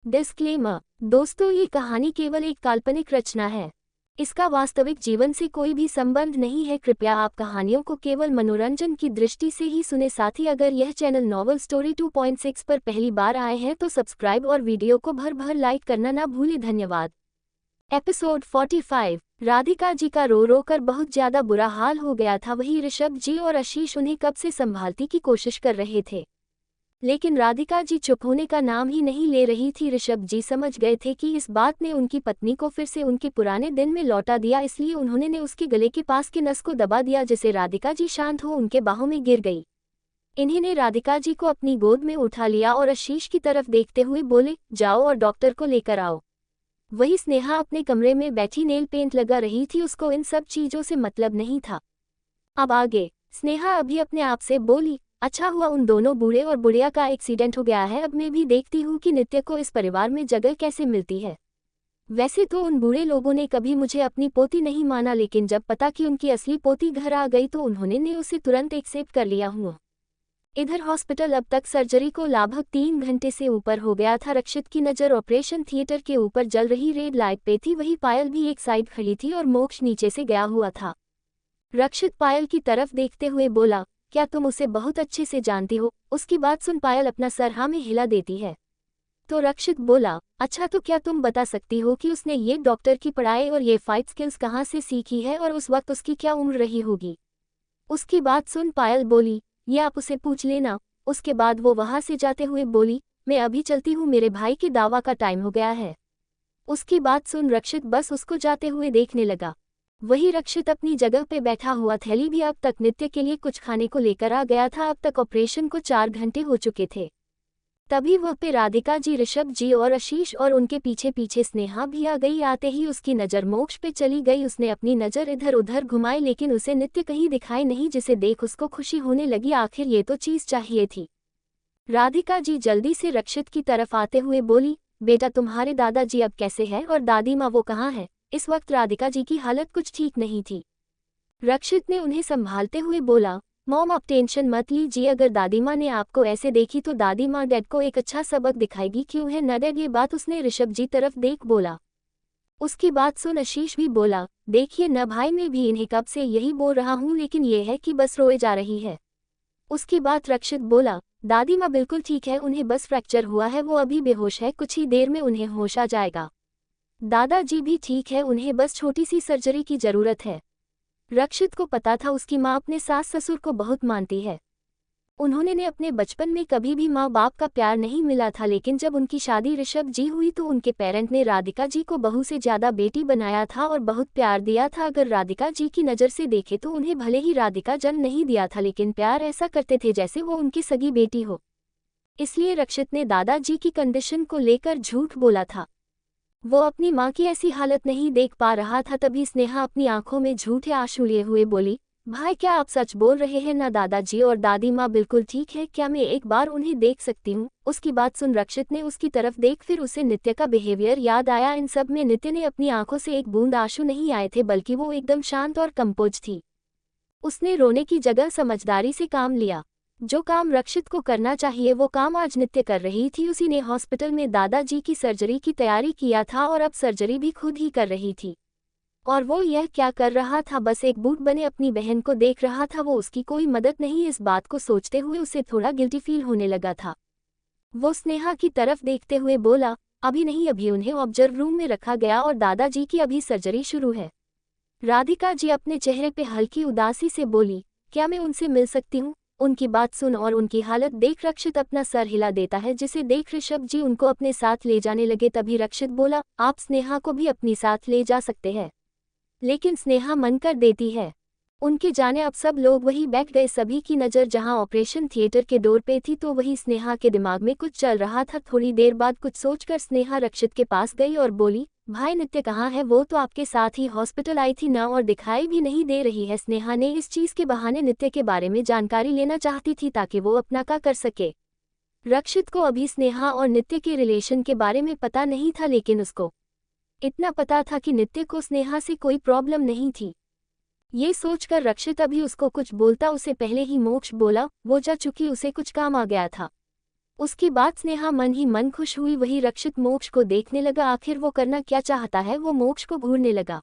Disclaimer. दोस्तों, ये कहानी केवल एक काल्पनिक रचना है। इसका वास्तविक जीवन से कोई भी संबंध नहीं है। कृपया आप कहानियों को केवल मनोरंजन की दृष्टि से ही सुने। साथ ही अगर यह चैनल नॉवल स्टोरी 2.6 पर पहली बार आए हैं तो सब्सक्राइब और वीडियो को भर भर लाइक करना ना भूलें। धन्यवाद। एपिसोड 45। राधिका जी का रो रो कर बहुत ज्यादा बुरा हाल हो गया था। वही ऋषभ जी और आशीष उन्हें कब से संभालने की कोशिश कर रहे थे, लेकिन राधिका जी चुप होने का नाम ही नहीं ले रही थी। ऋषभ जी समझ गए थे कि इस बात ने उनकी पत्नी को फिर से उनके पुराने दिन में लौटा दिया, इसलिए उन्होंने उसके गले के पास के नस को दबा दिया, जिससे राधिका जी शांत हो उनके बाहों में गिर गई। इन्होंने राधिका जी को अपनी गोद में उठा लिया और आशीष की तरफ देखते हुए बोले, जाओ और डॉक्टर को लेकर आओ। वही स्नेहा अपने कमरे में बैठी नेल पेंट लगा रही थी। उसको इन सब चीजों से मतलब नहीं था। अब आगे स्नेहा अभी अपने आप से बोली, अच्छा हुआ उन दोनों बूढ़े और बुढ़िया का एक्सीडेंट हो गया है। अब मैं भी देखती हूँ कि नित्य को इस परिवार में जगह कैसे मिलती है। वैसे तो उन बूढ़े लोगों ने कभी मुझे अपनी पोती नहीं माना, लेकिन जब पता कि उनकी असली पोती घर आ गई तो उन्होंने उसे तुरंत एक्सेप्ट कर लिया हुआ। इधर हॉस्पिटल अब तक सर्जरी को लगभग 3 घंटे से ऊपर हो गया था। रक्षित की नज़र ऑपरेशन थिएटर के ऊपर जल रही रेड लाइट पे थी। वही पायल भी एक साइड खड़ी थी और मोक्ष नीचे से गया हुआ था। रक्षित पायल की तरफ देखते हुए बोला, क्या तुम उसे बहुत अच्छे से जानती हो? उसकी बात सुन पायल अपना सर हाँ में हिला देती है। तो रक्षित बोला, अच्छा तो क्या तुम बता सकती हो कि उसने ये डॉक्टर की पढ़ाई और ये फाइट स्किल्स कहाँ से सीखी है और उस वक्त उसकी क्या उम्र रही होगी? उसकी बात सुन पायल बोली, ये आप उसे पूछ लेना। उसके बाद वो वहां से जाते हुए बोली, मैं अभी चलती हूँ, मेरे भाई के दावा का टाइम हो गया है। उसकी बात सुन रक्षित बस उसको जाते हुए देखने लगा। वही रक्षित अपनी जगह पे बैठा हुआ थैली भी अब तक नित्य के लिए कुछ खाने को लेकर आ गया था। अब तक ऑपरेशन को 4 घंटे हो चुके थे। तभी वह पे राधिका जी, ऋषभ जी और आशीष और उनके पीछे पीछे स्नेहा भी आ गई। आते ही उसकी नज़र मोक्ष पे चली गई। उसने अपनी नज़र इधर उधर घुमाई, लेकिन उसे नित्य कहीं दिखाई नहीं, जिसे देख उसको खुशी होने लगी। आखिर ये तो चीज़ चाहिए थी। राधिका जी जल्दी से रक्षित की तरफ आते हुए बोली, बेटा तुम्हारे दादाजी अब कैसे हैं और दादी माँ वो कहाँ है? इस वक्त राधिका जी की हालत कुछ ठीक नहीं थी। रक्षित ने उन्हें संभालते हुए बोला, मॉम आप टेंशन मत लीजिए, अगर दादी माँ ने आपको ऐसे देखी तो दादी माँ डैड को एक अच्छा सबक दिखाएगी, क्यों है न डैड? ये बात उसने ऋषभ जी तरफ देख बोला। उसकी बात सुन आशीष भी बोला, देखिए न भाई, मैं भी इन्हें कब से यही बोल रहा हूँ, लेकिन ये है कि बस रोए जा रही है। उसकी बात रक्षित बोला, दादी माँ बिल्कुल ठीक है, उन्हें बस फ्रैक्चर हुआ है, वो अभी बेहोश है, कुछ ही देर में उन्हें होश आ जाएगा। दादाजी भी ठीक है, उन्हें बस छोटी सी सर्जरी की जरूरत है। रक्षित को पता था उसकी माँ अपने सास ससुर को बहुत मानती है। उन्होंने अपने बचपन में कभी भी माँ बाप का प्यार नहीं मिला था, लेकिन जब उनकी शादी ऋषभ जी हुई तो उनके पेरेंट ने राधिका जी को बहू से ज्यादा बेटी बनाया था और बहुत प्यार दिया था। अगर राधिका जी की नज़र से देखे तो उन्हें भले ही राधिका जन्म नहीं दिया था, लेकिन प्यार ऐसा करते थे जैसे वो उनकी सगी बेटी हो। इसलिए रक्षित ने दादाजी की कंडीशन को लेकर झूठ बोला था। वो अपनी माँ की ऐसी हालत नहीं देख पा रहा था। तभी स्नेहा अपनी आंखों में झूठे आंसू लिए हुए बोली, भाई क्या आप सच बोल रहे हैं ना? दादाजी और दादी माँ बिल्कुल ठीक है, क्या मैं एक बार उन्हें देख सकती हूँ? उसकी बात सुन रक्षित ने उसकी तरफ देख, फिर उसे नित्य का बिहेवियर याद आया। इन सब में नित्य ने अपनी आंखों से एक बूंद आंसू नहीं आए थे, बल्कि वो एकदम शांत और कंपोज थी। उसने रोने की जगह समझदारी से काम लिया। जो काम रक्षित को करना चाहिए वो काम आज नित्य कर रही थी। उसी ने हॉस्पिटल में दादाजी की सर्जरी की तैयारी किया था और अब सर्जरी भी खुद ही कर रही थी। और वो यह क्या कर रहा था? बस एक बूढ़ बने अपनी बहन को देख रहा था, वो उसकी कोई मदद नहीं। इस बात को सोचते हुए उसे थोड़ा गिल्टी फील होने लगा था। वो स्नेहा की तरफ देखते हुए बोला, अभी नहीं, अभी उन्हें ऑब्जर्व रूम में रखा गया और दादाजी की अभी सर्जरी शुरू है। राधिका जी अपने चेहरे पे हल्की उदासी से बोली, क्या मैं उनसे मिल सकती हूँ? उनकी बात सुन और उनकी हालत देख रक्षित अपना सर हिला देता है, जिसे देख ऋषभ जी उनको अपने साथ ले जाने लगे। तभी रक्षित बोला, आप स्नेहा को भी अपनी साथ ले जा सकते हैं। लेकिन स्नेहा मन कर देती है। उनके जाने अब सब लोग वही बैठ गए। सभी की नज़र जहां ऑपरेशन थिएटर के डोर पे थी तो वही स्नेहा के दिमाग में कुछ चल रहा था। थोड़ी देर बाद कुछ सोचकर स्नेहा रक्षित के पास गई और बोली, भाई नित्य कहाँ है? वो तो आपके साथ ही हॉस्पिटल आई थी ना, और दिखाई भी नहीं दे रही है। स्नेहा ने इस चीज के बहाने नित्य के बारे में जानकारी लेना चाहती थी ताकि वो अपना का कर सके। रक्षित को अभी स्नेहा और नित्य के रिलेशन के बारे में पता नहीं था, लेकिन उसको इतना पता था कि नित्य को स्नेहा से कोई प्रॉब्लम नहीं थी। ये सोचकर रक्षित अभी उसको कुछ बोलता उससे पहले ही मोक्ष बोला, वो जा चुकी, उसे कुछ काम आ गया था। उसकी बात स्नेहा मन ही मन खुश हुई। वही रक्षित मोक्ष को देखने लगा, आखिर वो करना क्या चाहता है। वो मोक्ष को घूरने लगा।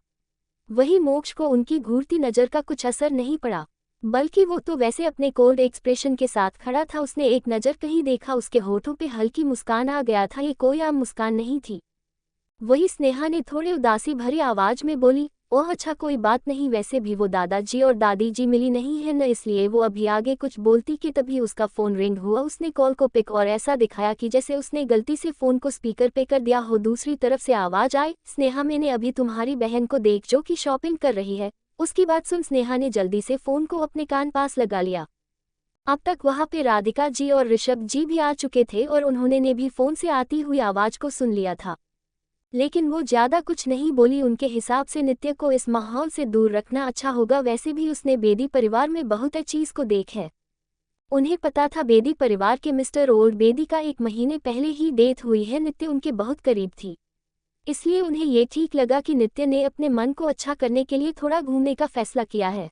वही मोक्ष को उनकी घूरती नज़र का कुछ असर नहीं पड़ा, बल्कि वो तो वैसे अपने कोल्ड एक्सप्रेशन के साथ खड़ा था। उसने एक नज़र कहीं देखा, उसके होठों पे हल्की मुस्कान आ गया था। ये कोई आम मुस्कान नहीं थी। वही स्नेहा ने थोड़े उदासी भरी आवाज में बोली, ओह अच्छा, कोई बात नहीं। वैसे भी वो दादाजी और दादी जी मिली नहीं है न, इसलिए वो अभी आगे कुछ बोलती कि तभी उसका फ़ोन रिंग हुआ। उसने कॉल को पिक और ऐसा दिखाया कि जैसे उसने गलती से फ़ोन को स्पीकर पे कर दिया हो। दूसरी तरफ से आवाज़ आई, स्नेहा मैंने अभी तुम्हारी बहन को देख जो कि शॉपिंग कर रही है। उसकी बात सुन स्नेहा ने जल्दी से फ़ोन को अपने कान पास लगा लिया। अब तक वहाँ पे राधिका जी और ऋषभ जी भी आ चुके थे और उन्होंने ने भी फ़ोन से आती हुई आवाज़ को सुन लिया था, लेकिन वो ज़्यादा कुछ नहीं बोली। उनके हिसाब से नित्य को इस माहौल से दूर रखना अच्छा होगा। वैसे भी उसने बेदी परिवार में बहुत चीज़ को देख है। उन्हें पता था बेदी परिवार के मिस्टर ओल्ड बेदी का 1 महीने पहले ही डेथ हुई है। नित्य उनके बहुत करीब थी, इसलिए उन्हें ये ठीक लगा कि नित्य ने अपने मन को अच्छा करने के लिए थोड़ा घूमने का फैसला किया है।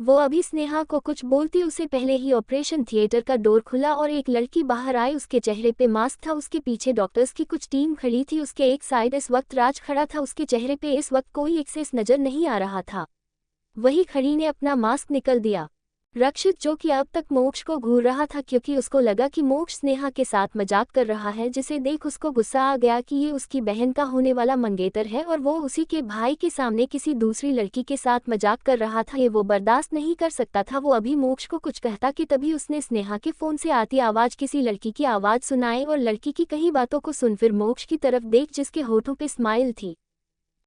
वो अभी स्नेहा को कुछ बोलती उससे पहले ही ऑपरेशन थिएटर का डोर खुला और एक लड़की बाहर आई। उसके चेहरे पे मास्क था, उसके पीछे डॉक्टर्स की कुछ टीम खड़ी थी। उसके एक साइड इस वक्त राज खड़ा था, उसके चेहरे पे इस वक्त कोई एक्सेस नजर नहीं आ रहा था। वही खड़ी ने अपना मास्क निकल दिया। रक्षित, जो कि अब तक मोक्ष को घूर रहा था क्योंकि उसको लगा कि मोक्ष स्नेहा के साथ मजाक कर रहा है, जिसे देख उसको गुस्सा आ गया कि ये उसकी बहन का होने वाला मंगेतर है और वो उसी के भाई के सामने किसी दूसरी लड़की के साथ मजाक कर रहा था। ये वो बर्दाश्त नहीं कर सकता था। वो अभी मोक्ष को कुछ कहता कि तभी उसने स्नेहा के फ़ोन से आती आवाज़ किसी लड़की की आवाज़ सुनाई और लड़की की कई बातों को सुन फिर मोक्ष की तरफ देख जिसके होठों पे स्माइल थी।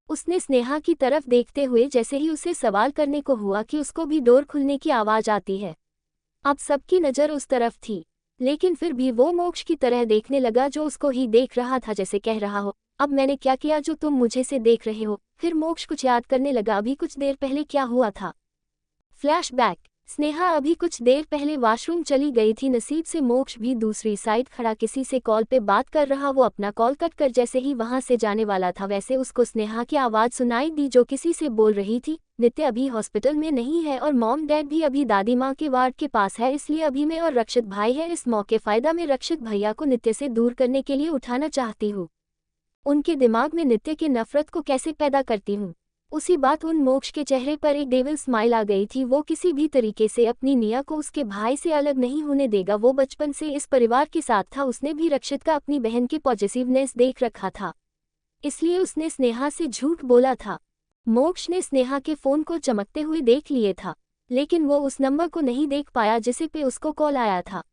उसने स्नेहा की तरफ देखते हुए जैसे ही उसे सवाल करने को हुआ कि उसको भी डोर खुलने की आवाज़ आती है। अब सबकी नज़र उस तरफ थी, लेकिन फिर भी वो मोक्ष की तरह देखने लगा जो उसको ही देख रहा था, जैसे कह रहा हो, अब मैंने क्या किया जो तुम मुझे से देख रहे हो। फिर मोक्ष कुछ याद करने लगा, अभी कुछ देर पहले क्या हुआ था। फ्लैशबैक, स्नेहा अभी कुछ देर पहले वॉशरूम चली गई थी। नसीब से मोक्ष भी दूसरी साइड खड़ा किसी से कॉल पे बात कर रहा। वो अपना कॉल कट कर जैसे ही वहां से जाने वाला था, वैसे उसको स्नेहा की आवाज़ सुनाई दी जो किसी से बोल रही थी, नित्य अभी हॉस्पिटल में नहीं है और मॉम डैड भी अभी दादी माँ के वार्ड के पास है, इसलिए अभी मैं और रक्षित भाई है। इस मौके फ़ायदा में रक्षित भैया को नित्य से दूर करने के लिए उठाना चाहती हूँ। उनके दिमाग में नित्य की नफरत को कैसे पैदा करती हूँ। उसी बात उन मोक्ष के चेहरे पर एक डेविल स्माइल आ गई थी। वो किसी भी तरीके से अपनी निया को उसके भाई से अलग नहीं होने देगा। वो बचपन से इस परिवार के साथ था, उसने भी रक्षित का अपनी बहन की पॉजिटिवनेस देख रखा था, इसलिए उसने स्नेहा से झूठ बोला था। मोक्ष ने स्नेहा के फ़ोन को चमकते हुए देख लिए था, लेकिन वो उस नंबर को नहीं देख पाया जिसे पे उसको कॉल आया था।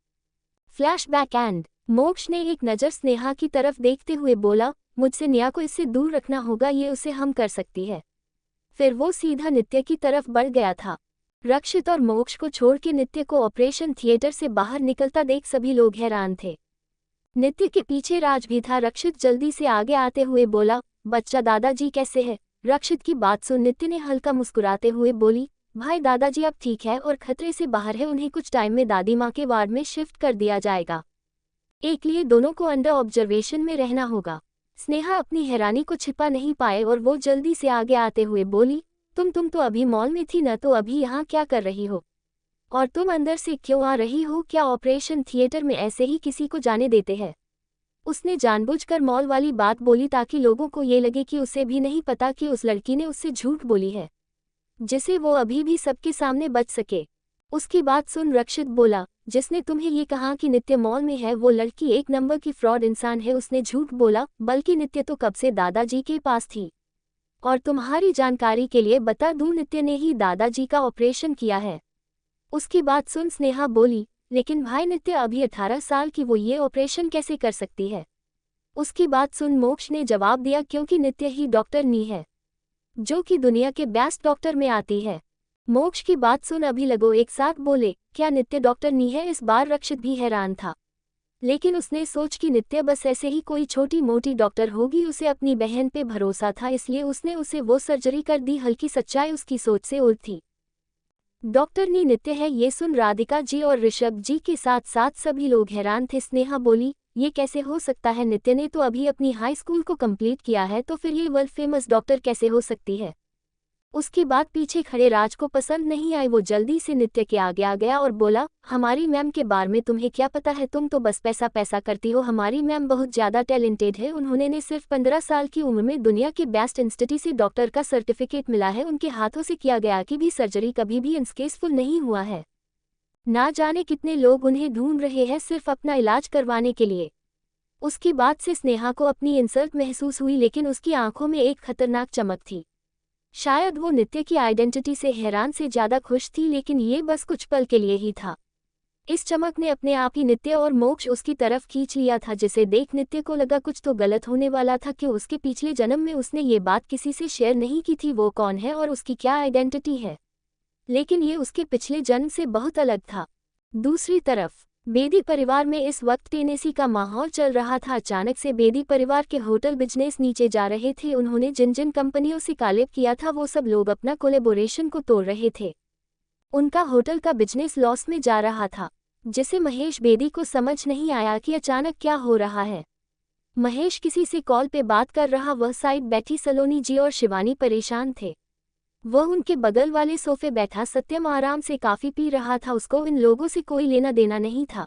फ्लैशबैक एंड मोक्ष ने एक नज़र स्नेहा की तरफ देखते हुए बोला, मुझसे निया को इससे दूर रखना होगा, ये उसे हम कर सकती है। फिर वो सीधा नित्य की तरफ बढ़ गया था। रक्षित और मोक्ष को छोड़ के नित्य को ऑपरेशन थिएटर से बाहर निकलता देख सभी लोग हैरान थे। नित्य के पीछे राज भी था। रक्षित जल्दी से आगे आते हुए बोला, बच्चा दादाजी कैसे है। रक्षित की बात सुन नित्य ने हल्का मुस्कुराते हुए बोली, भाई दादाजी अब ठीक है और खतरे से बाहर है, उन्हें कुछ टाइम में दादी माँ के वार्ड में शिफ्ट कर दिया जाएगा। एक लिए दोनों को अंडर ऑब्जर्वेशन में रहना होगा। स्नेहा अपनी हैरानी को छिपा नहीं पाए और वो जल्दी से आगे आते हुए बोली, तुम तो अभी मॉल में थी न, तो अभी यहाँ क्या कर रही हो और तुम अंदर से क्यों आ रही हो। क्या ऑपरेशन थिएटर में ऐसे ही किसी को जाने देते हैं। उसने जानबूझकर मॉल वाली बात बोली ताकि लोगों को ये लगे कि उसे भी नहीं पता कि उस लड़की ने उससे झूठ बोली है, जिसे वो अभी भी सबके सामने बच सके। उसकी बात सुन रक्षित बोला, जिसने तुम्हें ये कहा कि नित्य मॉल में है वो लड़की 1 नंबर की फ्रॉड इंसान है। उसने झूठ बोला, बल्कि नित्य तो कब से दादाजी के पास थी। और तुम्हारी जानकारी के लिए बता दूं, नित्य ने ही दादाजी का ऑपरेशन किया है। उसकी बात सुन स्नेहा बोली, लेकिन भाई नित्य अभी 18 साल की, वो ये ऑपरेशन कैसे कर सकती है। उसकी बात सुन मोक्ष ने जवाब दिया, क्योंकि नित्य ही डॉक्टर नी है, जो कि दुनिया के बेस्ट डॉक्टर में आती है। मोक्ष की बात सुन अभी लगो एक साथ बोले, क्या नित्य डॉक्टर नी है। इस बार रक्षित भी हैरान था, लेकिन उसने सोच कि नित्य बस ऐसे ही कोई छोटी मोटी डॉक्टर होगी। उसे अपनी बहन पे भरोसा था, इसलिए उसने उसे वो सर्जरी कर दी। हल्की सच्चाई उसकी सोच से उल्ट थी। डॉक्टर नी नित्य है। ये सुन राधिका जी और ऋषभ जी के साथ साथ सभी लोग हैरान थे। स्नेहा बोली, ये कैसे हो सकता है, नित्य ने तो अभी अपनी हाई स्कूल को कंप्लीट किया है, तो फिर ये वर्ल्ड फेमस डॉक्टर कैसे हो सकती है। उसकी बात पीछे खड़े राज को पसंद नहीं आई। वो जल्दी से नित्य के आगे आ गया और बोला, हमारी मैम के बारे में तुम्हें क्या पता है, तुम तो बस पैसा पैसा करती हो। हमारी मैम बहुत ज़्यादा टैलेंटेड है, उन्होंने ने सिर्फ 15 साल की उम्र में दुनिया के बेस्ट इंस्टीट्यूट से डॉक्टर का सर्टिफिकेट मिला है। उनके हाथों से किया गया कि भी सर्जरी कभी भी अनसक्सेसफुल नहीं हुआ है। ना जाने कितने लोग उन्हें ढूंढ रहे हैं सिर्फ अपना इलाज करवाने के लिए। उसकी बात से स्नेहा को अपनी इंसल्ट महसूस हुई, लेकिन उसकी आंखों में एक खतरनाक चमक थी। शायद वो नित्य की आइडेंटिटी से हैरान से ज्यादा खुश थी, लेकिन ये बस कुछ पल के लिए ही था। इस चमक ने अपने आप ही नित्य और मोक्ष उसकी तरफ खींच लिया था, जिसे देख नित्य को लगा कुछ तो गलत होने वाला था कि उसके पिछले जन्म में उसने ये बात किसी से शेयर नहीं की थी, वो कौन है और उसकी क्या आइडेंटिटी है। लेकिन ये उसके पिछले जन्म से बहुत अलग था। दूसरी तरफ बेदी परिवार में इस वक्त टेनेसी का माहौल चल रहा था। अचानक से बेदी परिवार के होटल बिजनेस नीचे जा रहे थे। उन्होंने जिन जिन कंपनियों से कालेब किया था वो सब लोग अपना कोलेबोरेशन को तोड़ रहे थे। उनका होटल का बिजनेस लॉस में जा रहा था, जिसे महेश बेदी को समझ नहीं आया कि अचानक क्या हो रहा है। महेश किसी से कॉल पे बात कर रहा, वह साइड बैठी सलोनी जी और शिवानी परेशान थे। वह उनके बगल वाले सोफे बैठा सत्यम आराम से काफी पी रहा था। उसको इन लोगों से कोई लेना देना नहीं था,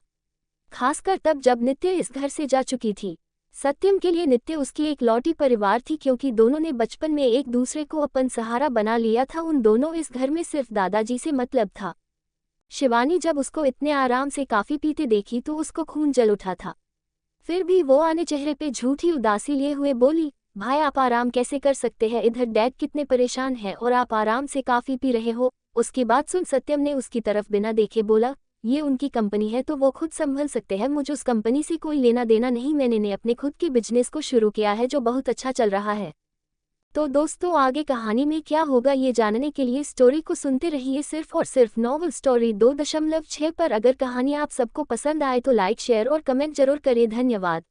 खासकर तब जब नित्य इस घर से जा चुकी थी। सत्यम के लिए नित्य उसकी एक लौटी परिवार थी, क्योंकि दोनों ने बचपन में एक दूसरे को अपन सहारा बना लिया था। उन दोनों इस घर में सिर्फ दादाजी से मतलब था। शिवानी जब उसको इतने आराम से काफी पीते देखी तो उसको खून जल उठा था। फिर भी वो आने चेहरे पे झूठी उदासी लिए हुए बोली, भाई आप आराम कैसे कर सकते हैं, इधर डैड कितने परेशान हैं और आप आराम से काफी पी रहे हो। उसकी बात सुन सत्यम ने उसकी तरफ बिना देखे बोला, ये उनकी कंपनी है तो वो खुद संभल सकते हैं, मुझे उस कंपनी से कोई लेना देना नहीं। मैंने अपने खुद के बिजनेस को शुरू किया है जो बहुत अच्छा चल रहा है। तो दोस्तों आगे कहानी में क्या होगा ये जानने के लिए स्टोरी को सुनते रहिए सिर्फ और सिर्फ नॉवल स्टोरी 2.6 पर। अगर कहानी आप सबको पसंद आए तो लाइक शेयर और कमेंट जरूर करें। धन्यवाद।